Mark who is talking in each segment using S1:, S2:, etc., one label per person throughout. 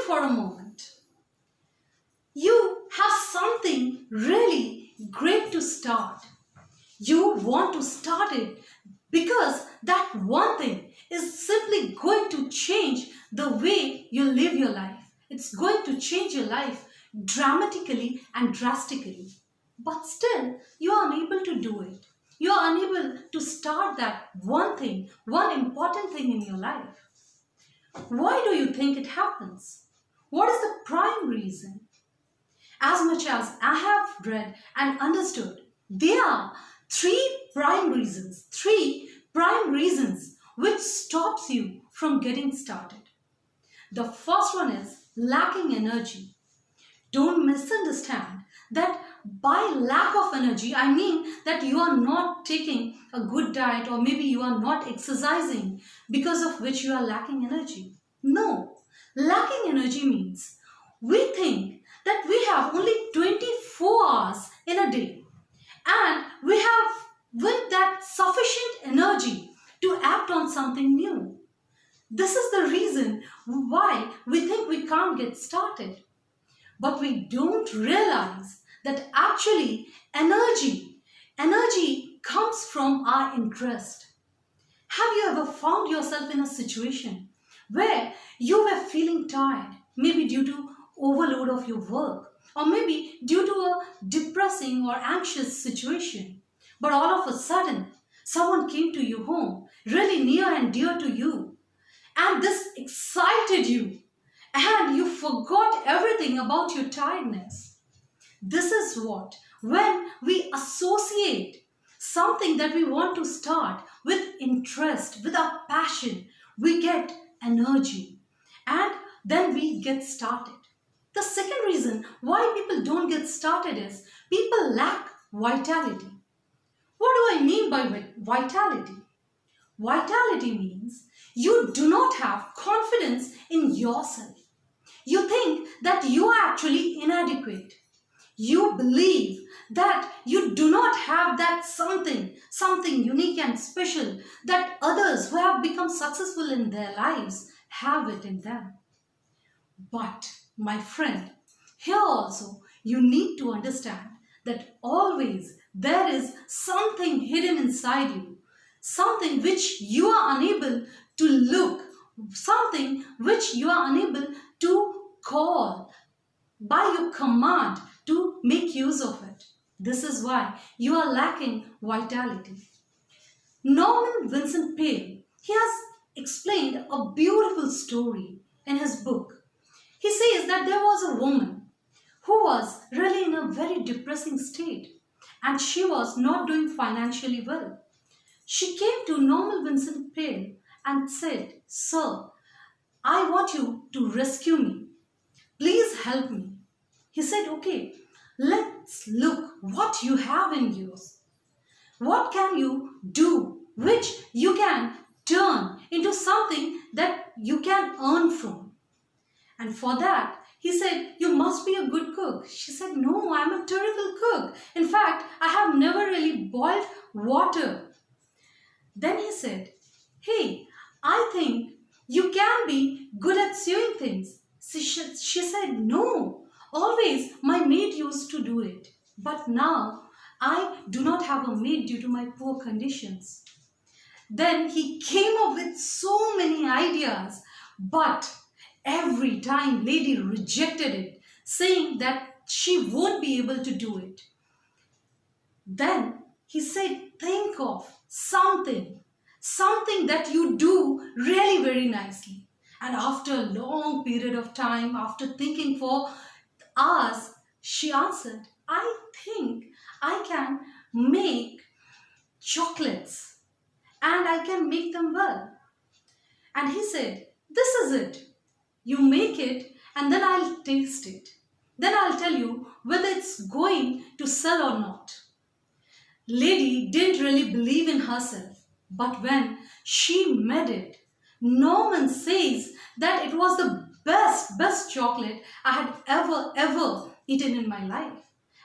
S1: for a moment. You have something really great to start. You want to start it because that one thing is simply going to change the way you live your life. It's going to change your life dramatically and drastically. But still, you are unable to do it. You are unable to start that one thing, one important thing in your life. Why do you think it happens? What is the prime reason? As much as I have read and understood, there are three prime reasons which stops you from getting started. The first one is lacking energy. Don't misunderstand that by lack of energy, I mean that you are not taking a good diet, or maybe you are not exercising because of which you are lacking energy. No, lacking energy means we think that we have only 24 hours in a day and we have with that sufficient energy to act on something new. This is the reason why we think we can't get started. But we don't realize that actually energy comes from our interest. Have you ever found yourself in a situation where you were feeling tired, maybe due to overload of your work, or maybe due to a depressing or anxious situation, but all of a sudden someone came to your home, really near and dear to you, and this excited you, and you forgot everything about your tiredness? This is what, when we associate something that we want to start with interest, with our passion, we get energy and then we get started. The second reason why people don't get started is people lack vitality. What do I mean by vitality? Vitality means you do not have confidence in yourself. You think that you are actually inadequate. You believe that you do not have that something unique and special that others who have become successful in their lives have it in them. But my friend, here also you need to understand that always there is something hidden inside you, something which you are unable to look, something which you are unable to call by your command to make use of it. This is why you are lacking vitality. Norman Vincent Peale, he has explained a beautiful story in his book. He says that there was a woman who was really in a very depressing state and she was not doing financially well. She came to Norman Vincent Peale and said, "Sir, I want you to rescue me. Please help me." He said, "Okay, let's look what you have in yours. What can you do which you can turn into something that you can earn from?" And for that, he said, "You must be a good cook." She said, "No, I'm a terrible cook. In fact, I have never really boiled water." Then he said, "Hey, I think you can be good at sewing things." She said, "No, always my maid used to do it. But now I do not have a maid due to my poor conditions." Then he came up with so many ideas, but every time lady rejected it, saying that she won't be able to do it. Then he said, "Think of something that you do really very nicely." And after a long period of time, after thinking for hours, she answered, "I think I can make chocolates and I can make them well." And he said, "This is it. You make it and then I'll taste it. Then I'll tell you whether it's going to sell or not." Lady didn't really believe in herself, but when she made it, Norman says that it was the best chocolate I had ever eaten in my life.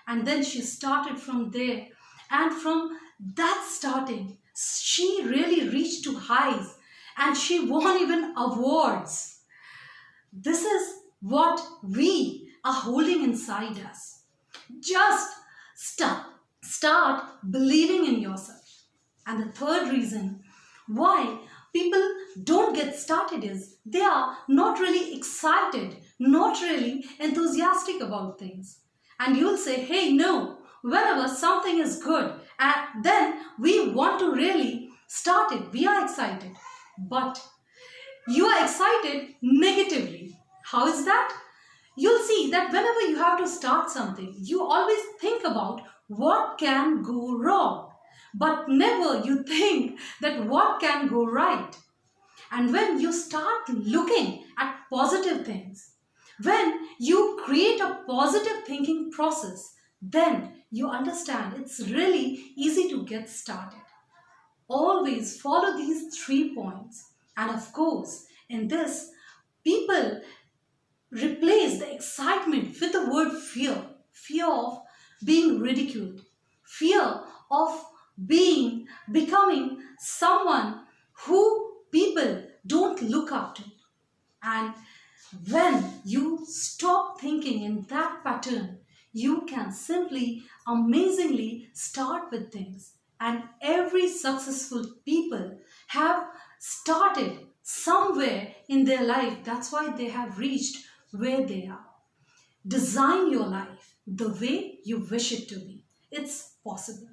S1: And then she started from there, and from that starting, she really reached to highs and she won even awards. This is what we are holding inside us. Just start believing in yourself. And the third reason why people don't get started is they are not really excited, not really enthusiastic about things. And you'll say, hey, no, whenever something is good, and then we want to really start it. We are excited. But you are excited negatively. How is that? You'll see that whenever you have to start something, you always think about what can go wrong, but never you think that what can go right. And when you start looking at positive things, when you create a positive thinking process, then you understand it's really easy to get started. Always follow these 3 points. And of course, in this, people replace the excitement with the word fear. Fear of being ridiculed. Fear of becoming someone who people don't look up to. And when you stop thinking in that pattern, you can simply amazingly start with things. And every successful people have started somewhere in their life. That's why they have reached where they are. Design your life the way you wish it to be. It's possible.